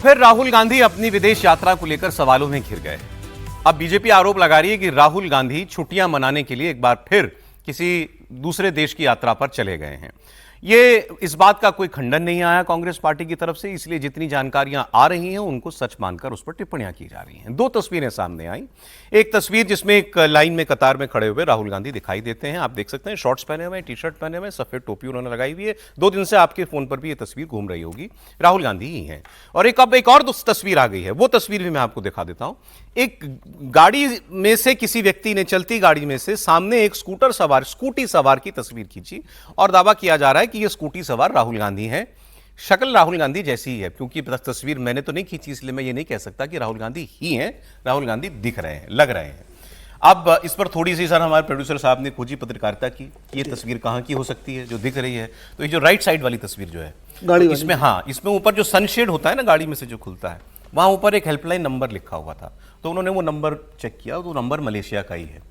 फिर राहुल गांधी अपनी विदेश यात्रा को लेकर सवालों में घिर गए। अब बीजेपी आरोप लगा रही है कि राहुल गांधी छुट्टियां मनाने के लिए एक बार फिर किसी दूसरे देश की यात्रा पर चले गए हैं। ये इस बात का कोई खंडन नहीं आया कांग्रेस पार्टी की तरफ से, इसलिए जितनी जानकारियां आ रही हैं उनको सच मानकर उस पर टिप्पणियां की जा रही हैं। दो तस्वीरें सामने आई। एक तस्वीर जिसमें एक लाइन में कतार में खड़े हुए राहुल गांधी दिखाई देते हैं। आप देख सकते हैं शॉर्ट्स पहने हुए, टी शर्ट पहने हुए, सफेद टोपी उन्होंने लगाई हुई है। 2 दिन से आपके फोन पर भी ये तस्वीर घूम रही होगी, राहुल गांधी ही हैं। और अब एक और तस्वीर आ गई है, वो तस्वीर भी मैं आपको दिखा देता हूं। एक गाड़ी में से किसी व्यक्ति ने, चलती गाड़ी में से सामने एक स्कूटी सवार की तस्वीर खींची और दावा किया जा रहा है कि यह स्कूटी सवार राहुल गांधी हैं। शक्ल राहुल गांधी जैसी ही है, क्योंकि तस्वीर मैंने तो नहीं खींची इसलिए मैं ये नहीं कह सकता कि राहुल गांधी ही हैं। राहुल गांधी दिख रहे हैं, लग रहे हैं। अब इस पर थोड़ी सी सर हमारे प्रोड्यूसर साहब ने खोजी पत्रकारिता की, ये तस्वीर कहां की हो सकती है जो दिख रही है। तो ये जो राइट साइड वाली तस्वीर जो है गाड़ी, इसमें इसमें ऊपर जो सनशेड होता है ना गाड़ी में से जो खुलता है, वहां ऊपर एक हेल्पलाइन नंबर लिखा हुआ था। तो उन्होंने वो नंबर चेक किया, तो नंबर मलेशिया का ही है।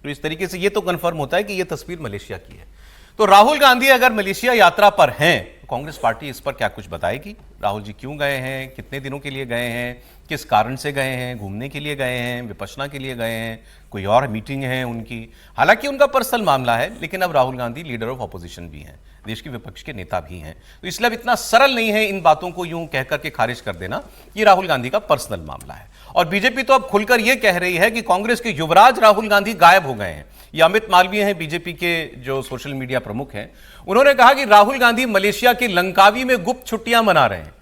तो इस तरीके से ये तो कंफर्म होता है कि ये तस्वीर मलेशिया की है। तो राहुल गांधी अगर मलेशिया यात्रा पर हैं, कांग्रेस पार्टी इस पर क्या कुछ बताएगी? राहुल जी क्यों गए हैं, कितने दिनों के लिए गए हैं, किस कारण से गए हैं? घूमने के लिए गए हैं, विपश्यना के लिए गए हैं, कोई और मीटिंग है उनकी? हालांकि उनका पर्सनल मामला है, लेकिन अब Rahul Gandhi leader of opposition भी हैं, देश के विपक्ष के नेता भी हैं। तो इसलिए अब इतना सरल नहीं है इन बातों को यूं कहकर के खारिज कर देना कि राहुल गांधी का पर्सनल मामला है। और बीजेपी तो अब खुलकर यह कह रही है कि कांग्रेस के युवराज राहुल गांधी गायब हो गए हैं। ये अमित मालवीय हैं, बीजेपी के जो सोशल मीडिया प्रमुख हैं। उन्होंने कहा कि राहुल गांधी मलेशिया के लंकावी में गुप्त छुट्टियां मना रहे हैं।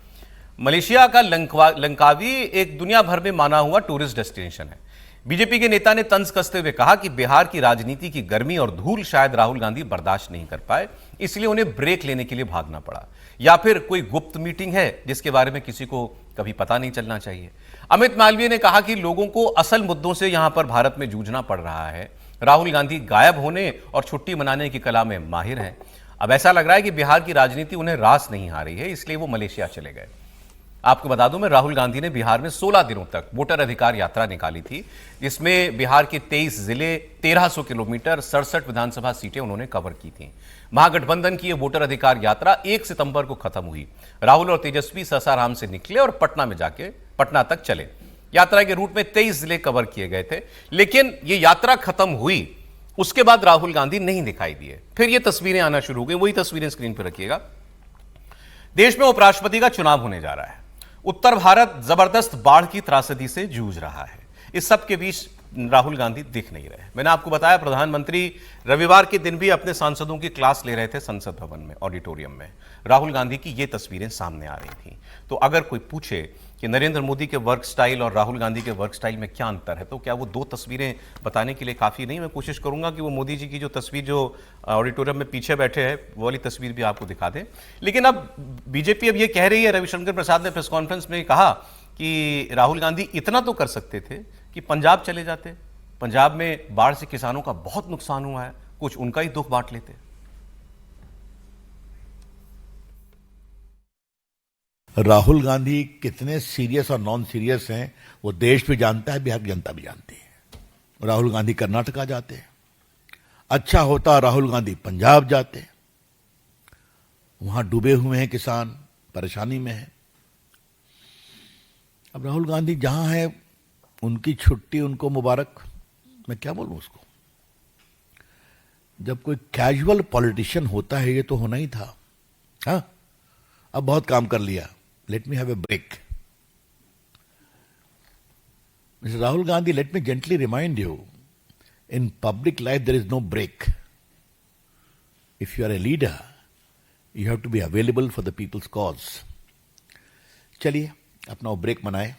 मलेशिया का लंकावी एक दुनिया भर में माना हुआ टूरिस्ट डेस्टिनेशन है। बीजेपी के नेता ने तंज कसते हुए कहा कि बिहार की राजनीति की गर्मी और धूल शायद राहुल गांधी बर्दाश्त नहीं कर पाए, इसलिए उन्हें ब्रेक लेने के लिए भागना पड़ा। या फिर कोई गुप्त मीटिंग है जिसके बारे में किसी को कभी पता नहीं चलना चाहिए। अमित मालवीय ने कहा कि लोगों को असल मुद्दों से यहां पर भारत में जूझना पड़ रहा है। राहुल गांधी गायब होने और छुट्टी मनाने की कला में माहिर हैं। अब ऐसा लग रहा है कि बिहार की राजनीति उन्हें रास नहीं आ रही है, इसलिए वो मलेशिया चले गए। आपको बता दूं, मैं राहुल गांधी ने बिहार में 16 दिनों तक वोटर अधिकार यात्रा निकाली थी, जिसमें बिहार के 23 जिले, 1300 किलोमीटर, 67 विधानसभा सीटें उन्होंने कवर की थी। महागठबंधन की यह वोटर अधिकार यात्रा 1 सितंबर को खत्म हुई। राहुल और तेजस्वी सासाराम से निकले और पटना तक चले। यात्रा के रूट में 23 जिले कवर किए गए थे, लेकिन यह यात्रा खत्म हुई उसके बाद राहुल गांधी नहीं दिखाई दिए। फिर ये तस्वीरें आना शुरू हो गई। वही तस्वीरें स्क्रीन पर रखिएगा। देश में उपराष्ट्रपति का चुनाव होने जा रहा है। उत्तर भारत जबरदस्त बाढ़ की त्रासदी से जूझ रहा है। इस सब के बीच राहुल गांधी दिख नहीं रहे। मैंने आपको बताया प्रधानमंत्री रविवार के दिन भी अपने सांसदों की क्लास ले रहे थे संसद भवन में, ऑडिटोरियम में। राहुल गांधी की ये तस्वीरें सामने आ रही थी। तो अगर कोई पूछे कि नरेंद्र मोदी के वर्क स्टाइल और राहुल गांधी के वर्क स्टाइल में क्या अंतर है, तो क्या वो 2 तस्वीरें बताने के लिए काफी नहीं? मैं कोशिश करूंगा कि वो मोदी जी की जो तस्वीर जो ऑडिटोरियम में पीछे बैठे हैं वो वाली तस्वीर भी आपको दिखा दें। लेकिन अब बीजेपी अब ये कह रही है, रविशंकर प्रसाद ने प्रेस कॉन्फ्रेंस में कहा कि राहुल गांधी इतना तो कर सकते थे कि पंजाब चले जाते। पंजाब में बाढ़ से किसानों का बहुत नुकसान हुआ है, कुछ उनका ही दुख बांट लेते। राहुल गांधी कितने सीरियस और नॉन सीरियस हैं वो देश भी जानता है, बिहार की जनता भी जानती है। राहुल गांधी कर्नाटका जाते हैं, अच्छा होता राहुल गांधी पंजाब जाते, वहां डूबे हुए हैं किसान, परेशानी में है। अब राहुल गांधी जहां है उनकी छुट्टी उनको मुबारक, मैं क्या बोलूं उसको। जब कोई कैजुअल पॉलिटिशियन होता है, ये तो होना ही था। हाँ, अब बहुत काम कर लिया, let me have a break. Mr. Rahul Gandhi, let me gently remind you, in public life there is no break. If you are a leader, you have to be available for the people's cause. चलिए अपना वो break मनाए।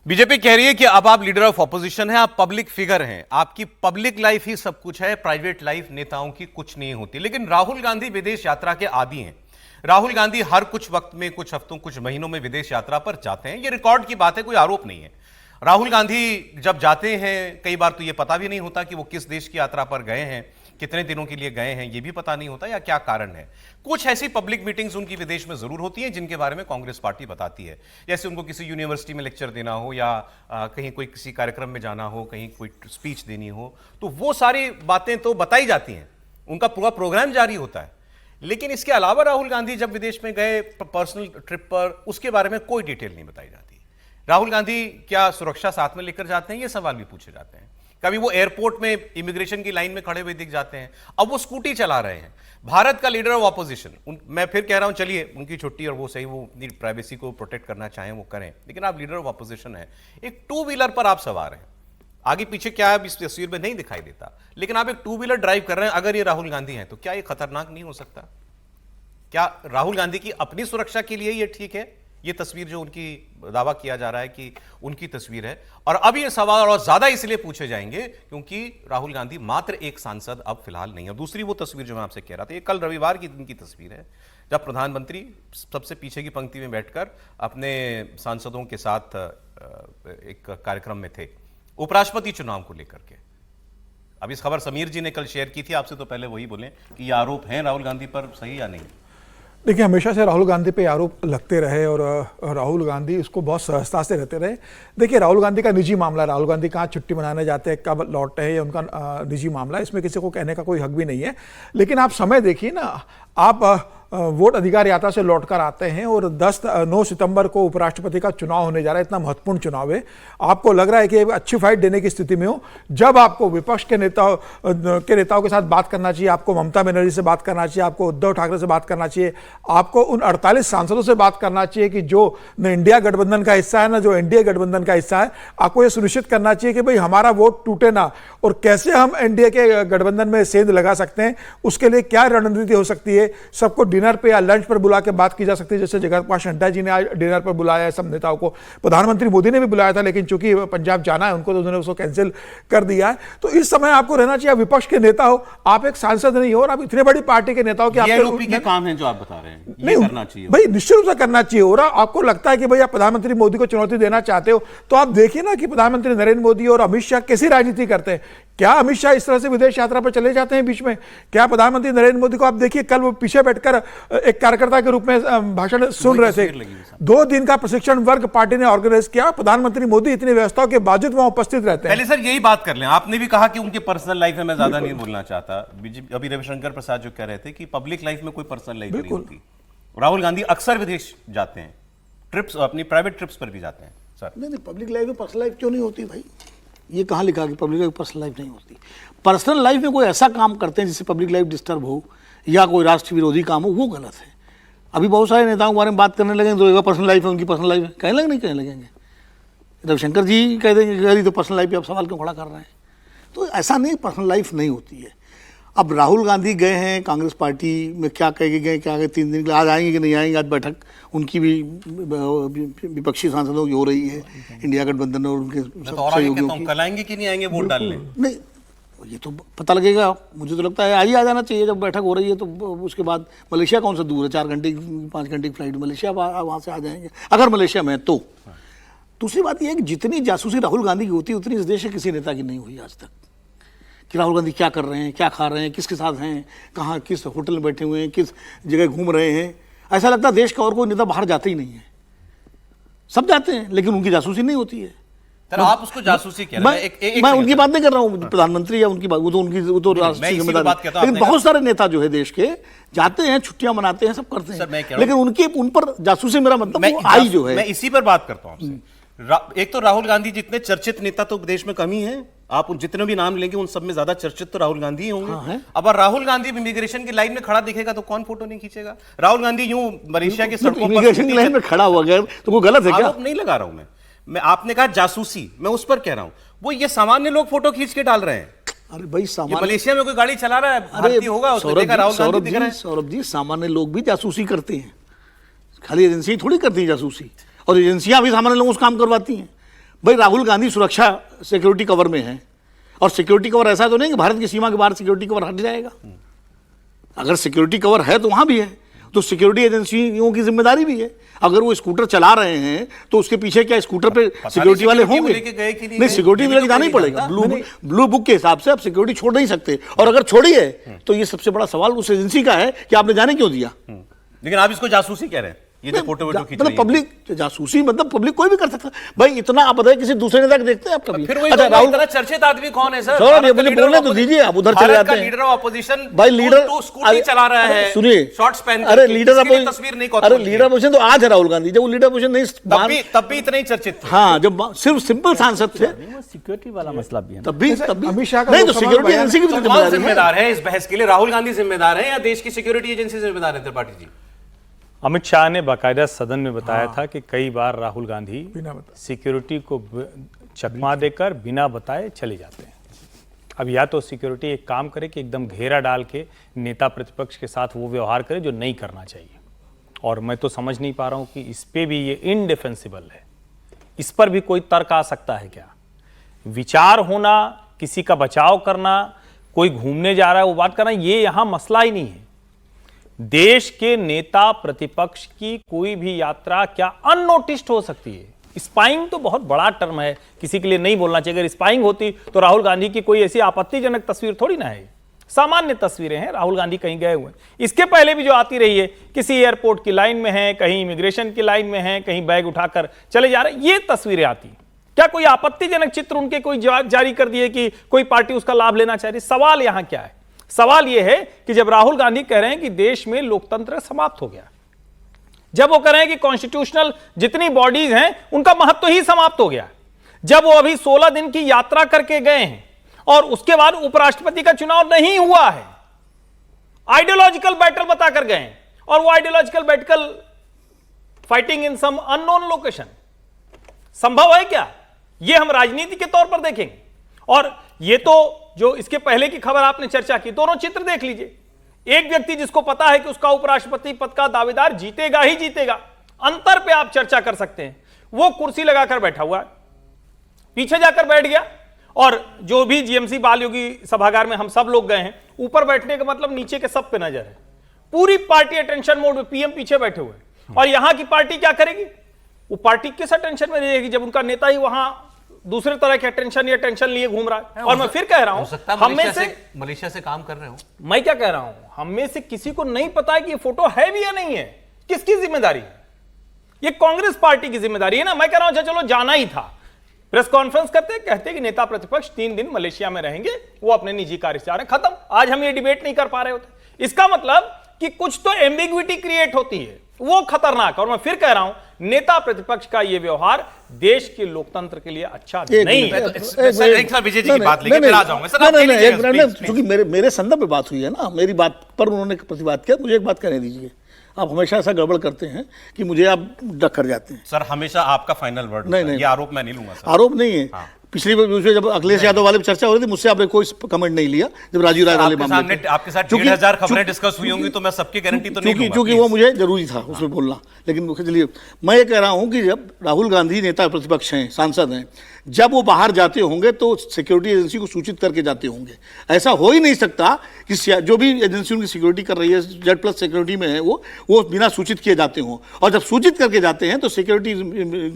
BJP कह रही है कि अब आप लीडर ऑफ ऑपोजिशन हैं, आप पब्लिक फिगर हैं, आपकी पब्लिक लाइफ ही सब कुछ है, प्राइवेट लाइफ नेताओं की कुछ नहीं होती। लेकिन राहुल गांधी विदेश यात्रा के आदी हैं। राहुल गांधी हर कुछ वक्त में, कुछ हफ्तों, कुछ महीनों में विदेश यात्रा पर जाते हैं। ये रिकॉर्ड की बात है, कोई आरोप नहीं है। राहुल गांधी जब जाते हैं, कई बार तो ये पता भी नहीं होता कि वो किस देश की यात्रा पर गए हैं, कितने दिनों के लिए गए हैं, ये भी पता नहीं होता, या क्या कारण है। कुछ ऐसी पब्लिक मीटिंग्स उनकी विदेश में जरूर होती हैं जिनके बारे में कांग्रेस पार्टी बताती है। जैसे उनको किसी यूनिवर्सिटी में लेक्चर देना हो, या कहीं कोई किसी कार्यक्रम में जाना हो, कहीं कोई स्पीच देनी हो, तो वो सारी बातें तो बताई जाती हैं, उनका पूरा प्रोग्राम जारी होता है। लेकिन इसके अलावा राहुल गांधी जब विदेश में गए पर्सनल ट्रिप पर, उसके बारे में कोई डिटेल नहीं बताई जाती। राहुल गांधी क्या सुरक्षा साथ में लेकर जाते हैं, ये सवाल भी पूछे जाते हैं। कभी वो एयरपोर्ट में इमिग्रेशन की लाइन में खड़े हुए दिख जाते हैं, अब वो स्कूटी चला रहे हैं। भारत का लीडर ऑफ ऑपोजिशन, मैं फिर कह रहा हूं, चलिए उनकी छुट्टी और वो सही, वो अपनी प्राइवेसी को प्रोटेक्ट करना चाहें वो करें, लेकिन आप लीडर ऑफ ऑपोजिशन हैं, एक टू व्हीलर पर आप सवार हैं, आगे पीछे क्या है इस तस्वीर में नहीं दिखाई देता, लेकिन आप एक टू व्हीलर ड्राइव कर रहे हैं। अगर ये राहुल गांधी हैं तो क्या ये खतरनाक नहीं हो सकता? क्या राहुल गांधी की अपनी सुरक्षा के लिए ये ठीक है? ये तस्वीर जो उनकी दावा किया जा रहा है कि उनकी तस्वीर है। और अब ये सवाल और ज्यादा इसलिए पूछे जाएंगे क्योंकि राहुल गांधी मात्र एक सांसद अब फिलहाल नहीं है। दूसरी वो तस्वीर जो मैं आपसे कह रहा था, ये कल रविवार की दिन की तस्वीर है, जब प्रधानमंत्री सबसे पीछे की पंक्ति में बैठकर अपने सांसदों के साथ एक कार्यक्रम में थे, उपराष्ट्रपति चुनाव को लेकर के। अब इस खबर समीर जी ने कल शेयर की थी आपसे, तो पहले वही बोलें कि ये आरोप हैं राहुल गांधी पर सही या नहीं? देखिए, हमेशा से राहुल गांधी पे आरोप लगते रहे और राहुल गांधी इसको बहुत सहजता से रहते रहे। देखिए, राहुल गांधी का निजी मामला है, राहुल गांधी कहाँ छुट्टी मनाने जाते हैं, कब लौटते हैं, ये उनका निजी मामला है, इसमें किसी को कहने का कोई हक भी नहीं है। लेकिन आप समय देखिए ना, आप वोट अधिकार यात्रा से लौटकर आते हैं और 9 सितंबर को उपराष्ट्रपति का चुनाव होने जा रहा है, इतना महत्वपूर्ण चुनाव है। आपको लग रहा है कि एक अच्छी फाइट देने की स्थिति में हो, जब आपको विपक्ष के नेताओं के साथ बात करना चाहिए, आपको ममता बनर्जी से बात करना चाहिए, आपको उद्धव ठाकरे से बात करना चाहिए, आपको उन 48 सांसदों से बात करना चाहिए कि जो न इंडिया गठबंधन का हिस्सा है ना जो एनडीए गठबंधन का हिस्सा है। आपको यह सुनिश्चित करना चाहिए कि भाई हमारा वोट टूटे ना, और कैसे हम एनडीए के गठबंधन में सेंध लगा सकते हैं, उसके लिए क्या रणनीति हो सकती है। सबको डिनर पे या लंच पर बुला के बात की जा सकती है, जैसे जगत प्रकाश नड्डा जी ने आज डिनर पर बुलाया है सब नेताओं को। प्रधानमंत्री मोदी ने भी बुलाया था, लेकिन चूंकि पंजाब जाना है उनको तो उन्होंने उसको कैंसिल कर दिया है। तो इस समय आपको रहना चाहिए, विपक्ष के नेता हो, आप एक सांसद नहीं हो और आप इतने बड़ी पार्टी के नेता हो कि आपके काम है जो आप बता रहे हैं, नहीं करना चाहिए भाई, निश्चित रूप से करना चाहिए। और आपको लगता है कि भाई आप प्रधानमंत्री मोदी को चुनौती देना चाहते हो, तो आप देखिए ना कि प्रधानमंत्री नरेंद्र मोदी और अमित शाह कैसी राजनीति करते हैं। क्या अमित शाह इस तरह से विदेश यात्रा पर चले जाते हैं बीच में? क्या प्रधानमंत्री नरेंद्र मोदी को आप देखिए, कल वो पीछे बैठकर एक कार्यकर्ता के रूप में भाषण सुन रहे थे। 2 दिन का प्रशिक्षण वर्ग पार्टी ने ऑर्गेनाइज किया, प्रधानमंत्री मोदी इतनी व्यवस्थाओं के बावजूद वहां उपस्थित रहते हैं। पहले सर यही बात कर लें, आपने भी कहा कि उनके पर्सनल लाइफ में मैं ज्यादा नहीं बोलना चाहता। अभी रविशंकर प्रसाद जो कह रहे थे कि पब्लिक लाइफ में कोई पर्सनल लाइफ नहीं होती। राहुल गांधी अक्सर विदेश जाते हैं, ट्रिप्स, अपनी प्राइवेट ट्रिप्स पर भी जाते हैं। सर नहीं, पब्लिक लाइफ में पर्सनल लाइफ क्यों नहीं होती भाई? ये कहाँ लिखा कि पब्लिक लाइफ पर्सनल लाइफ नहीं होती? पर्सनल लाइफ में कोई ऐसा काम करते हैं जिससे पब्लिक लाइफ डिस्टर्ब हो या कोई राष्ट्र विरोधी काम हो, वो गलत है। अभी बहुत सारे नेताओं के बारे में बात करने लगेंगे तो पर्सनल लाइफ है, उनकी पर्सनल लाइफ है, कहने लगे नहीं कहने लगेंगे। रविशंकर जी कह देंगे कि अरे तो पर्सनल लाइफ पे आप सवाल क्यों खड़ा कर रहे हैं? तो ऐसा नहीं, पर्सनल लाइफ नहीं होती है। अब राहुल गांधी गए हैं कांग्रेस पार्टी में, क्या कह के गए, क्या 3 दिन के लिए आज आएंगे कि नहीं आएंगे? आज बैठक उनकी भी विपक्षी सांसदों की हो रही है, इंडिया गठबंधन और उनके सहयोगियों की। कल आएंगे कि नहीं आएंगे वोट डालने? नहीं, ये तो पता लगेगा। मुझे तो लगता है आज ही आ जाना चाहिए, जब बैठक हो रही है तो। उसके बाद मलेशिया कौन सा दूर है, 4 घंटे 5 घंटे की फ्लाइट, मलेशिया वहाँ से आ जाएंगे अगर मलेशिया में तो। दूसरी बात यह है कि जितनी जासूसी राहुल गांधी की होती है उतनी इस देश के किसी नेता की नहीं हुई आज तक, कि राहुल गांधी क्या कर रहे हैं, क्या खा रहे हैं, किसके साथ हैं, कहाँ किस होटल में बैठे हुए हैं, किस जगह घूम रहे हैं। ऐसा लगता है देश का और कोई नेता बाहर जाते ही नहीं है। सब जाते हैं लेकिन उनकी जासूसी नहीं होती है। आप उसको जासूसी कह रहे हैं? मैं उनकी बात नहीं कर रहा हूँ, प्रधानमंत्री या उनकी बात, वो तो राष्ट्रीय जिम्मेदारी। लेकिन बहुत सारे नेता जो है देश के जाते हैं, छुट्टियां मनाते हैं, सब करते हैं, लेकिन उन पर जासूसी, मेरा मतलब आई जो है। मैं इसी पर बात करता हूँ। एक तो राहुल गांधी जितने चर्चित नेता तो देश में कम ही है, आप जितने भी नाम लेंगे उन सब में ज्यादा चर्चित तो राहुल गांधी ही होंगे। अब राहुल गांधी इमिग्रेशन की लाइन में खड़ा दिखेगा तो कौन फोटो नहीं खींचेगा? राहुल गांधी यूं मलेशिया की सड़कों पर इमिग्रेशन की लाइन में खड़ा हुआ गया तो वो गलत है क्या? आरोप नहीं लगा रहा हूं मैं आपने कहा जासूसी, मैं उस पर कह रहा हूं। वो ये सामान्य लोग फोटो खींच के डाल रहे हैं। अरे भाई, सामान्य मलेशिया में कोई गाड़ी चला रहा है, भारतीय होगा, उसने देखा राहुल गांधी दिख रहा है। सौरभ जी, सामान्य लोग भी जासूसी करते हैं, खाली एजेंसी थोड़ी करती है जासूसी, और एजेंसियां भी सामान्य लोगों से काम करवाती हैं। भाई, राहुल गांधी सुरक्षा सिक्योरिटी कवर में है, और सिक्योरिटी कवर ऐसा तो नहीं कि भारत की सीमा के बाहर सिक्योरिटी कवर हट जाएगा। अगर सिक्योरिटी कवर है तो वहां भी है, तो सिक्योरिटी एजेंसियों की जिम्मेदारी भी है। अगर वो स्कूटर चला रहे हैं तो उसके पीछे क्या स्कूटर पे सिक्योरिटी वाले होंगे? नहीं, सिक्योरिटी लेके जाना ही पड़ेगा। ब्लू बुक के हिसाब से आप सिक्योरिटी छोड़ नहीं सकते, और अगर छोड़ी है तो ये सबसे बड़ा सवाल उस एजेंसी का है कि आपने जाने क्यों दिया। लेकिन आप इसको जासूसी कह रहे हैं? ये जो फोटो वोटो खींच मतलब रही है। पब्लिक जासूसी, मतलब पब्लिक कोई भी कर सकता है भाई। इतना आप बताइए किसी दूसरे नेता को देखते हैं आप कभी? फिर वही अच्छा कहूंगा, राहुल, इतना चर्चित आदमी कौन है सर? सर, भारत ये का मुझे लीडर बोलने ऑफ तो ऑपोजिशन- दीजिए, आप उधर चले भारत जाते का हैं। लीडर ऑफ ऑपोजिशन भाई लीडर तो स्कूटी चला रहा है, सुनिए, शॉर्ट्स पहन अरे करके, लीडर किसी की तस्वीर नहीं अरे लीडर अपोजिशन तो आज है राहुल गांधी, जब वो लीडर अपोजिशन नहीं तब भी इतने ही चर्चित थे। हाँ, जब सिर्फ सिंपल सांसद थे वो सिक्योरिटी वाला मसला भी है ना। तब भी अमित शाह का नहीं, तो लोकसभा में सिक्योरिटी बयान- एजेंसी की भी तो कौन जिम्मेदारी है। जिम्मेदार है इस बहस के लिए? राहुल गांधी जिम्मेदार है या देश की सिक्योरिटी एजेंसी जिम्मेदार है? त्रिपाठी जी, अमित शाह ने बाकायदा सदन में बताया था कि कई बार राहुल गांधी बिना बताए। सिक्योरिटी को चकमा देकर बिना बताए चले जाते हैं। अब या तो सिक्योरिटी एक काम करे कि एकदम घेरा डाल के नेता प्रतिपक्ष के साथ वो व्यवहार करे जो नहीं करना चाहिए, और मैं तो समझ नहीं पा रहा हूं कि इस पे भी ये इनडिफेंसिबल है। इस पर भी कोई तर्क आ सकता है क्या? विचार होना, किसी का बचाव करना, कोई घूमने जा रहा है वो बात करना, ये यहां मसला ही नहीं है। देश के नेता प्रतिपक्ष की कोई भी यात्रा क्या अननोटिस्ड हो सकती है? स्पाइंग तो बहुत बड़ा टर्म है, किसी के लिए नहीं बोलना चाहिए। अगर स्पाइंग होती तो राहुल गांधी की कोई ऐसी आपत्तिजनक तस्वीर थोड़ी ना है। सामान्य तस्वीरें हैं, राहुल गांधी कहीं गए हुए हैं। इसके पहले भी जो आती रही है, किसी एयरपोर्ट की लाइन में है, कहीं इमिग्रेशन की लाइन में है, कहीं बैग उठाकर चले जा रहे हैं, ये तस्वीरें आती। क्या कोई आपत्तिजनक चित्र उनके कोई जारी कर दिए कि कोई पार्टी उसका लाभ लेना चाह रही? सवाल यहां क्या है? सवाल यह है कि जब राहुल गांधी कह रहे हैं कि देश में लोकतंत्र समाप्त हो गया, जब वो कह रहे हैं कि कॉन्स्टिट्यूशनल जितनी बॉडीज हैं उनका महत्व ही समाप्त हो गया, जब वो अभी 16 दिन की यात्रा करके गए हैं और उसके बाद उपराष्ट्रपति का चुनाव नहीं हुआ है, आइडियोलॉजिकल बैटल बताकर गए हैं, और वो ideological battle fighting in some unknown location संभव है क्या? ये हम राजनीति के तौर पर देखेंगे। और ये तो जो इसके पहले की खबर आपने चर्चा की, दोनों चित्र देख लीजिए। एक व्यक्ति जिसको पता है कि उसका उपराष्ट्रपति पद का दावेदार जीतेगा ही जीतेगा, अंतर पे आप चर्चा कर सकते हैं, वो कुर्सी लगाकर बैठा हुआ है, पीछे जाकर बैठ गया। और जो भी जीएमसी बाल योगी सभागार में हम सब लोग गए हैं, ऊपर बैठने का मतलब नीचे के सब पे नजर है। पूरी पार्टी अटेंशन मोड में, पीएम पीछे बैठे हुए हैं। और यहां की पार्टी क्या करेगी? वो पार्टी किस अटेंशन में रहेगी जब उनका नेता ही वहां दूसरे तरह के अटेंशन या टेंशन लिए घूम रहा है? और मैं फिर कह रहा हूं, हम में से मलेशिया से काम कर रहे हो। मैं क्या कह रहा हूं, हम में से किसी को नहीं पता है कि ये फोटो है भी या नहीं है। किसकी जिम्मेदारी है? ये कांग्रेस पार्टी की जिम्मेदारी है ना। मैं कह रहा हूं अच्छा चलो जाना ही था, प्रेस कॉन्फ्रेंस कहते कि नेता प्रतिपक्ष 3 दिन मलेशिया में रहेंगे, वो अपने निजी कार्य से जा रहे हैं, खत्म। आज हम ये डिबेट नहीं कर पा रहे होते। इसका मतलब कि कुछ तो एम्बिग्विटी क्रिएट होती है, वो खतरनाक। और मैं फिर कह रहा हूं, नेता प्रतिपक्ष का यह व्यवहार देश के लोकतंत्र के लिए अच्छा नहीं है। एक साथ विजय जी की बात लेके फिर आ जाऊंगा सर। आप कह लीजिएगा, please, क्योंकि मेरे संदर्भ में बात हुई है ना, मेरी बात पर उन्होंने प्रतिवाद किया। मुझे एक बात कहने दीजिए, आप हमेशा ऐसा गड़बड़ करते हैं कि मुझे आप डक कर जाते हैं। सर हमेशा आपका फाइनल वर्ड नहीं, होता है। नहीं। ये आरोप मैं नहीं लूंगा सर। आरोप नहीं है। पिछली बार जब अखिलेश यादव वाले चर्चा हो रही थी, मुझसे आपने कोई कमेंट नहीं लिया जब राजीव राय वाले आपके मामले सामने पे। आपके साथ चूंकि- 1500 खबरें चूंकि- डिस्कस हुई होंगी तो मैं सबकी गारंटी तो नहीं लूंगा, क्योंकि please। वो मुझे जरूरी था उसमें बोलना। लेकिन चलिए, मैं ये कह रहा हूं कि जब राहुल गांधी नेता प्रतिपक्ष हैं, सांसद हैं, जब वो बाहर जाते होंगे तो सिक्योरिटी एजेंसी को सूचित करके जाते होंगे। ऐसा हो ही नहीं सकता कि जो भी एजेंसी उनकी सिक्योरिटी कर रही है, Z+ सिक्योरिटी में है, वो बिना सूचित किए जाते हों। और जब सूचित करके जाते हैं तो सिक्योरिटी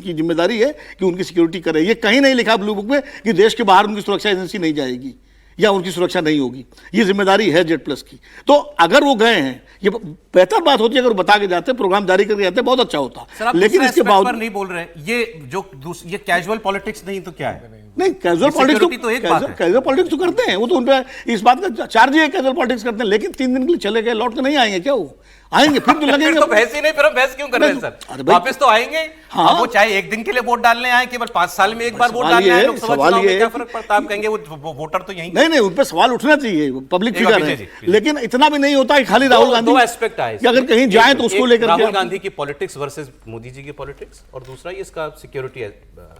की जिम्मेदारी है कि उनकी सिक्योरिटी करे। ये कहीं नहीं लिखा ब्लू बुक में कि देश के बाहर उनकी सुरक्षा एजेंसी नहीं जाएगी या उनकी सुरक्षा नहीं होगी। ये जिम्मेदारी है Z+ की। तो अगर वो गए हैं, ये बेहतर बात होती है अगर बता के जाते, प्रोग्राम जारी करके जाते, बहुत अच्छा होता। सर आप लेकिन इसके पर बावजूद नहीं बोल रहे हैं। ये कैजुअल पॉलिटिक्स नहीं तो क्या है? नहीं, कैजुअल पॉलिटिक्स तो एक बात है। कैजुअल पॉलिटिक्स तो करते हैं, वो तो उन पे इस बात का चार्ज ही है, कैजुअल पॉलिटिक्स करते हैं। लेकिन 3 दिन के लिए चले गए, लौट के नहीं आएंगे क्या? वो आएंगे फिर तो लगेंगे। तो बहस ही नहीं, फिर हम बहस क्यों कर रहे हैं अरे सर? भाई- वापस तो आएंगे। हाँ। अब वो चाहे एक दिन के लिए वोट डालने आए, केवल 5 साल में एक बार वोट सवाल डालने ये आए है, लोकसभा सवाल चुनाव ये में, है क्या कि- फर्क पड़ता है? आप कहेंगे वो वोटर तो यहीं। नहीं, उन पर सवाल उठना चाहिए, पब्लिक एक फिगर बार है। विजय जी, लेकिन इतना भी नहीं होता कि खाली राहुल गांधी दो एस्पेक्ट आए कि अगर कहीं जाए तो उसको लेकर राहुल के- गांधी की पॉलिटिक्स वर्सेस मोदी जी की पॉलिटिक्स, और दूसरा ये इसका सिक्योरिटी।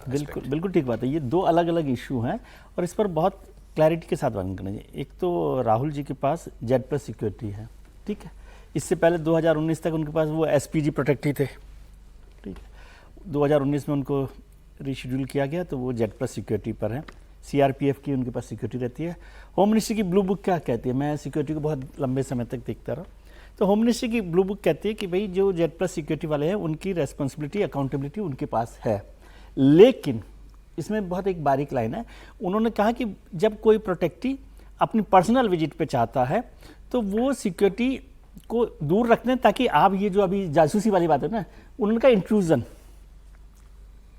बिल्कुल बिल्कुल ठीक बात है। ये 2 अलग अलग इशू हैं और इस पर बहुत क्लैरिटी के साथ बात करना चाहिए। एक तो राहुल जी के पास Z+ सिक्योरिटी है, ठीक है। इससे पहले 2019 तक उनके पास वो SPG प्रोटेक्ट ही थे, ठीक है। 2019 में उनको रीशेड्यूल किया गया तो वो Z+ सिक्योरिटी पर है। CRPF की उनके पास सिक्योरिटी रहती है। होम मिनिस्ट्री की ब्लू बुक क्या कहती है? मैं सिक्योरिटी को बहुत लंबे समय तक देखता रहा, तो होम मिनिस्ट्री की ब्लू बुक कहती है कि भाई जो Z+ सिक्योरिटी वाले हैं उनकी रेस्पॉन्सिबिलिटी, अकाउंटेबिलिटी उनके पास है। लेकिन इसमें बहुत एक बारीक लाइन है। उन्होंने कहा कि जब कोई प्रोटेक्टी अपनी पर्सनल विजिट पे चाहता है तो वो सिक्योरिटी को दूर रखते हैं ताकि आप ये जो अभी जासूसी वाली बात है ना, उनका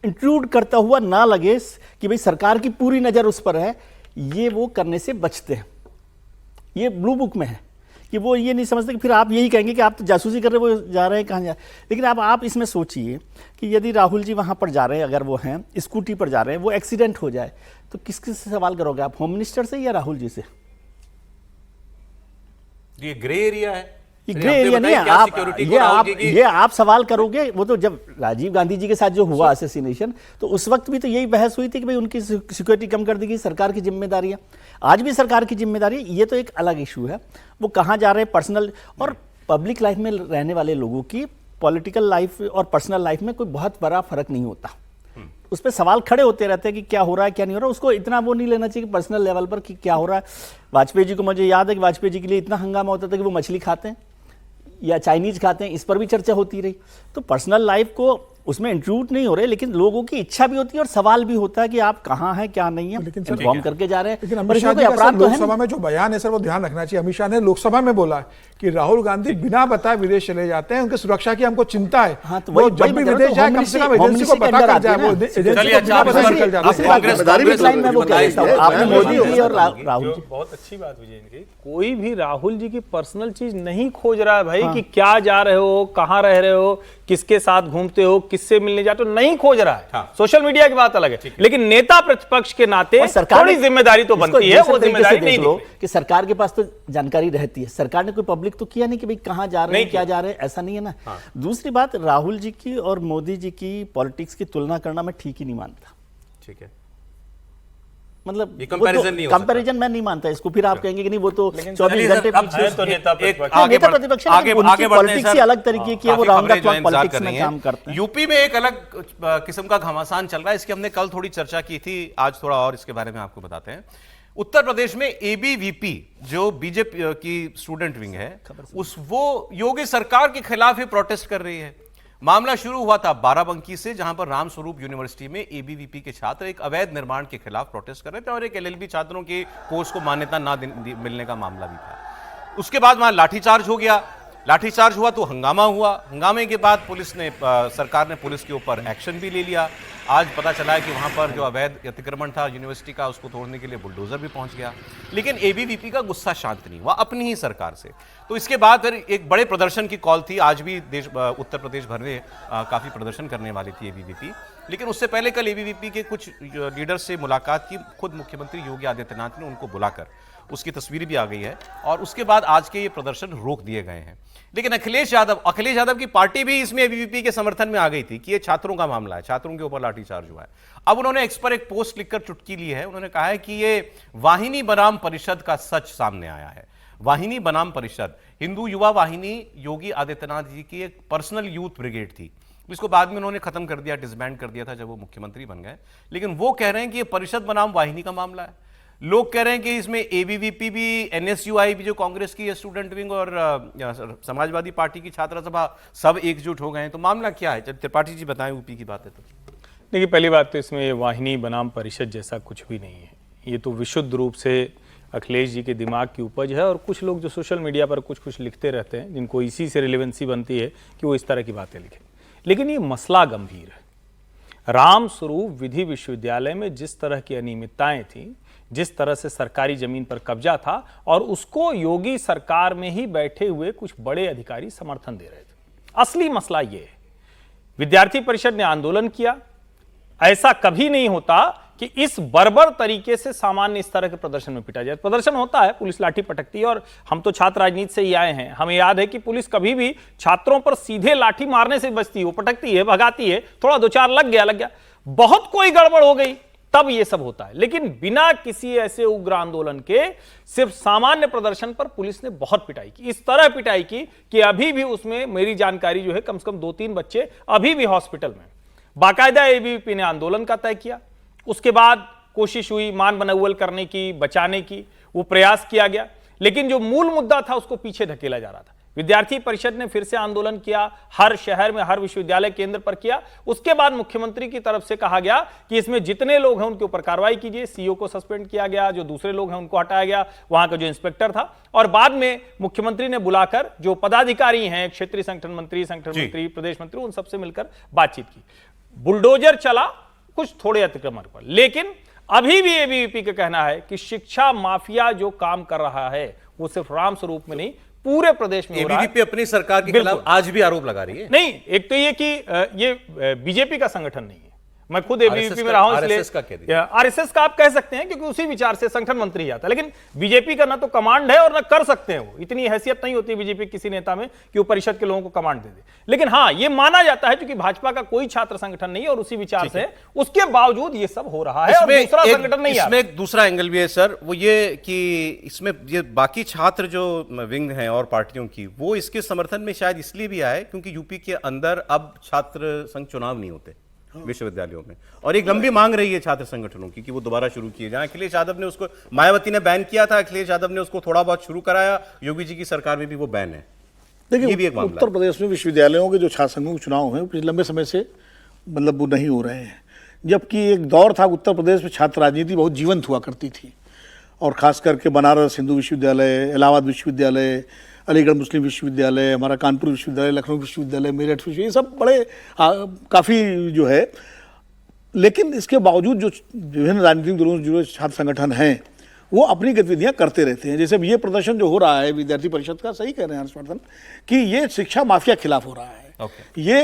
इंट्रूड करता हुआ ना लगे कि भाई सरकार की पूरी नज़र उस पर है, ये वो करने से बचते हैं। ये ब्लू बुक में है कि वो ये नहीं समझते कि फिर आप यही कहेंगे कि आप तो जासूसी कर रहे हो, वो जा रहे हैं कहाँ जा रहे हैं। लेकिन अब आप इसमें सोचिए कि यदि राहुल जी वहाँ पर जा रहे हैं, अगर वो हैं स्कूटी पर जा रहे हैं, वो एक्सीडेंट हो जाए तो किस किस से सवाल करोगे आप, होम मिनिस्टर से या राहुल जी से? ये ग्रे एरिया है, ये ग्रे एरिया नहीं है। ये आप सवाल करोगे। वो तो जब राजीव गांधी जी के साथ जो हुआ असैसिनेशन, तो उस वक्त भी तो यही बहस हुई थी कि भाई उनकी सिक्योरिटी कम कर दी गई, सरकार की जिम्मेदारी है। आज भी सरकार की जिम्मेदारी, ये तो एक अलग इशू है। वो कहाँ जा रहे हैं, पर्सनल और पब्लिक लाइफ में रहने वाले लोगों की पॉलिटिकल लाइफ और पर्सनल लाइफ में कोई बहुत बड़ा फर्क नहीं होता। उस पर सवाल खड़े होते रहते हैं कि क्या हो रहा है क्या नहीं हो रहा। उसको इतना वो नहीं लेना चाहिए कि पर्सनल लेवल पर कि क्या हो रहा है। वाजपेयी जी को मुझे याद है कि वाजपेयी जी के लिए इतना हंगामा होता था कि वो मछली खाते हैं या चाइनीज खाते हैं, इस पर भी चर्चा होती रही। तो पर्सनल लाइफ को उसमें इंक्लूड नहीं हो रहे, लेकिन लोगों की इच्छा भी होती है और सवाल भी होता है कि आप कहाँ हैं क्या नहीं है, इन्फॉर्म करके जा रहे हैं। लेकिन अमित शाह जी का लोकसभा में जो बयान है सर, वो ध्यान रखना चाहिए। अमित शाह ने लोकसभा में बोला कि राहुल गांधी बिना बताए विदेश चले जाते हैं, उनकी सुरक्षा की हमको चिंता है। हाँ, तो वो जब भी विदेश जाए कम से कम एजेंसी को बता कर जाए, वो एजेंसी को बिना बताए निकल जाए। बहुत अच्छी बात विजय जी, कोई भी राहुल जी की पर्सनल चीज नहीं खोज रहा है भाई कि क्या जा रहे हो, कहाँ रह रहे हो, किसके साथ घूमते हो, किससे मिलने जाते हो, नहीं खोज रहा है। सोशल मीडिया की बात अलग है, लेकिन नेता प्रतिपक्ष के नाते थोड़ी जिम्मेदारी तो बनती है। वो जिम्मेदारी नहीं लो कि सरकार के पास तो जानकारी रहती है, सरकार ने कोई पब्लिक तो किया नहीं कि भाई कहां जा रहे हैं क्या जा रहे हैं, ऐसा नहीं है ना। दूसरी बात, राहुल जी की और मोदी जी की पॉलिटिक्स की तुलना करना मैं ठीक ही नहीं मानता। ठीक है, मतलब कंपैरिजन नहीं हो कंपैरिजन मैं नहीं मानता इसको। फिर आप कहेंगे कि नहीं वो तो 24 घंटे पीछे तो नेता प्रतिपक्ष पॉलिटिक्स ही अलग तरीके की है, वो राउंड द क्लॉक पॉलिटिक्स में काम करते हैं। यूपी में एक अलग किस्म का घमासान चल रहा है, इसकी हमने कल थोड़ी चर्चा की थी, आज थोड़ा और इसके बारे में आपको बताते हैं। उत्तर प्रदेश में एबीवीपी जो बीजेपी की स्टूडेंट विंग है, वो योगी सरकार के खिलाफ ही प्रोटेस्ट कर रही है। मामला शुरू हुआ था बाराबंकी से, जहां पर रामस्वरूप यूनिवर्सिटी में एबीवीपी के छात्र एक अवैध निर्माण के खिलाफ प्रोटेस्ट कर रहे थे और एक एलएलबी छात्रों के कोर्स को मान्यता ना मिलने का मामला भी था। उसके बाद वहां लाठीचार्ज हो गया। लाठीचार्ज हुआ तो हंगामा हुआ। हंगामे के बाद सरकार ने पुलिस के ऊपर एक्शन भी ले लिया। आज पता चला है कि वहां पर जो अवैध अतिक्रमण था यूनिवर्सिटी का, उसको तोड़ने के लिए बुलडोजर भी पहुंच गया। लेकिन एबीवीपी का गुस्सा शांत नहीं हुआ अपनी ही सरकार से। तो इसके बाद फिर एक बड़े प्रदर्शन की कॉल थी। आज भी उत्तर प्रदेश भर में काफी प्रदर्शन करने वाली थी एबीवीपी। लेकिन उससे पहले कल एबीवीपी के कुछ लीडर से मुलाकात की। खुद मुख्यमंत्री योगी आदित्यनाथ ने उनको बुलाकर, उसकी तस्वीर भी आ गई है, और उसके बाद आज के ये प्रदर्शन रोक दिए गए हैं। लेकिन अखिलेश यादव की पार्टी भी इसमें एबीवीपी के समर्थन में आ गई थी कि ये छात्रों का मामला है, छात्रों के ऊपर लाठीचार्ज हुआ है। अब उन्होंने एक्स पर एक पोस्ट लिखकर चुटकी ली है। उन्होंने कहा है कि ये वाहिनी बनाम परिषद का सच सामने आया है। वाहिनी बनाम परिषद, हिंदू युवा वाहिनी योगी आदित्यनाथ जी की एक पर्सनल यूथ ब्रिगेड थी, जिसको बाद में उन्होंने खत्म कर दिया, डिसबैंड कर दिया था जब वो मुख्यमंत्री बन गए। लेकिन वो कह रहे हैं कि ये परिषद बनाम वाहिनी का मामला है। लोग कह रहे हैं कि इसमें एबीवीपी भी, एनएसयूआई भी जो कांग्रेस की स्टूडेंट विंग और समाजवादी पार्टी की छात्र सभा सब एकजुट हो गए हैं। तो मामला क्या है? त्रिपाठी जी बताएं, यूपी की बात है तो। देखिए, पहली बात तो इसमें वाहिनी बनाम परिषद जैसा कुछ भी नहीं है। ये तो विशुद्ध रूप से अखिलेश जी के दिमाग की उपज है, और कुछ लोग जो सोशल मीडिया पर कुछ लिखते रहते हैं, जिनको इसी से रिलेवेंसी बनती है कि वो इस तरह की बातें लिखें। लेकिन ये मसला गंभीर है। रामस्वरूप विधि विश्वविद्यालय में जिस तरह की अनियमितताएं थी, जिस तरह से सरकारी जमीन पर कब्जा था, और उसको योगी सरकार में ही बैठे हुए कुछ बड़े अधिकारी समर्थन दे रहे थे। असली मसला यह है, विद्यार्थी परिषद ने आंदोलन किया। ऐसा कभी नहीं होता कि इस बर्बर तरीके से सामान्य इस तरह के प्रदर्शन में पिटा जाए। प्रदर्शन होता है, पुलिस लाठी पटकती है, और हम तो छात्र राजनीति से ही आए हैं, हमें याद है कि पुलिस कभी भी छात्रों पर सीधे लाठी मारने से बचती है, वो पटकती है, भगाती है, थोड़ा दो चार लग गया, बहुत कोई गड़बड़ हो गई तब ये सब होता है। लेकिन बिना किसी ऐसे उग्र आंदोलन के सिर्फ सामान्य प्रदर्शन पर पुलिस ने बहुत पिटाई की। इस तरह पिटाई की कि अभी भी उसमें मेरी जानकारी जो है कम से कम 2-3 बच्चे अभी भी हॉस्पिटल में। बाकायदा एबीवीपी ने आंदोलन का तय किया। उसके बाद कोशिश हुई मान बनौवल करने की, बचाने की, वो प्रयास किया गया, लेकिन जो मूल मुद्दा था उसको पीछे धकेला जा रहा था। विद्यार्थी परिषद ने फिर से आंदोलन किया, हर शहर में हर विश्वविद्यालय केंद्र पर किया। उसके बाद मुख्यमंत्री की तरफ से कहा गया कि इसमें जितने लोग हैं उनके ऊपर कार्रवाई कीजिए। सीईओ को सस्पेंड किया गया, जो दूसरे लोग हैं उनको हटाया गया, वहां का जो इंस्पेक्टर था। और बाद में मुख्यमंत्री ने बुलाकर जो पदाधिकारी हैं, क्षेत्रीय संगठन मंत्री, प्रदेश मंत्री, उन सबसे मिलकर बातचीत की। बुलडोजर चला कुछ थोड़े अतिक्रमण पर, लेकिन अभी भी एबीवीपी का कहना है कि शिक्षा माफिया जो काम कर रहा है वो सिर्फ रामस्वरूप में नहीं, पूरे प्रदेश में हो रहा है। एबीवीपी अपनी सरकार के खिलाफ आज भी आरोप लगा रही है। नहीं, एक तो ये कि ये बीजेपी का संगठन नहीं है। मैं खुद एबीवीपी में रहा हूं, इसलिए आरएसएस का आप कह सकते हैं क्योंकि उसी विचार से संगठन मंत्री आता है। लेकिन बीजेपी का ना तो कमांड है और ना कर सकते हैं, वो इतनी हैसियत नहीं होती बीजेपी किसी नेता में कि वो परिषद के लोगों को कमांड दे दे। लेकिन हाँ, ये माना जाता है क्योंकि भाजपा का कोई छात्र संगठन नहीं है और उसी विचार से, उसके बावजूद ये सब हो रहा है और दूसरा संगठन नहीं है। इसमें एक दूसरा एंगल भी है सर, वो ये कि इसमें ये बाकी छात्र जो विंग हैं और पार्टियों की, वो इसके समर्थन में शायद इसलिए भी आए क्योंकि यूपी के अंदर अब छात्र संघ चुनाव नहीं होते विश्वविद्यालयों में, और एक लंबी मांग रही है छात्र संगठनों की कि वो दोबारा शुरू किए जाएं। अखिलेश यादव ने उसको, मायावती ने बैन किया था, अखिलेश यादव ने उसको थोड़ा बहुत शुरू कराया, योगी जी की सरकार में भी वो बैन है। देखिए, ये भी एक मामला उत्तर प्रदेश में विश्वविद्यालयों के जो छात्र संघों के चुनाव हैं पिछले लंबे समय से मतलब वो नहीं हो रहे हैं, जबकि एक दौर था उत्तर प्रदेश में छात्र राजनीति बहुत जीवंत हुआ करती थी, और खास करके बनारस हिंदू विश्वविद्यालय, इलाहाबाद विश्वविद्यालय, अलीगढ़ मुस्लिम विश्वविद्यालय, हमारा कानपुर विश्वविद्यालय, लखनऊ विश्वविद्यालय, मेरठ विश्वविद्यालय, ये सब बड़े काफ़ी जो है। लेकिन इसके बावजूद जो विभिन्न राजनीतिक दलों से जुड़े छात्र संगठन हैं वो अपनी गतिविधियां करते रहते हैं। जैसे अब ये प्रदर्शन जो हो रहा है विद्यार्थी परिषद का, सही कह रहे हैं हर्षवर्धन कि ये शिक्षा माफिया खिलाफ हो रहा है। ये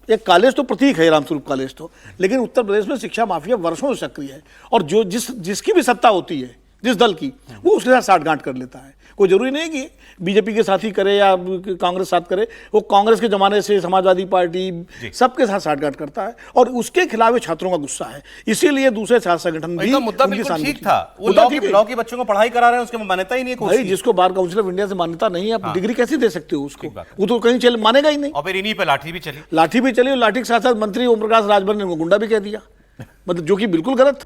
एक कॉलेज तो प्रतीक है, रामस्वरूप कॉलेज तो, लेकिन उत्तर प्रदेश में शिक्षा माफिया वर्षों से सक्रिय है, और जो जिसकी भी सत्ता होती है, जिस दल की, वो उसके साथ साठगांठ कर लेता है। कोई जरूरी नहीं कि बीजेपी के साथ ही करे या कांग्रेस साथ करे, वो कांग्रेस के जमाने से समाजवादी पार्टी सबके साथ साठगांठ करता है, और उसके खिलाफ छात्रों का गुस्सा है। इसीलिए दूसरे छात्र संगठन भी मुद्दा बिल्कुल ठीक था। वो लॉ की बच्चों को पढ़ाई करा रहे हैं, उसके मान्यता ही नहीं है। भाई, जिसको बार काउंसिल ऑफ इंडिया से मान्यता नहीं है, आप डिग्री कैसे दे सकते हो उसको? वो तो कहीं मानेगा ही नहीं। और फिर इन्हीं पे लाठी भी चली, और लाठी के साथ साथ मंत्री ओम प्रकाश राजभर ने गुंडा भी कह दिया, मतलब जो कि बिल्कुल गलत।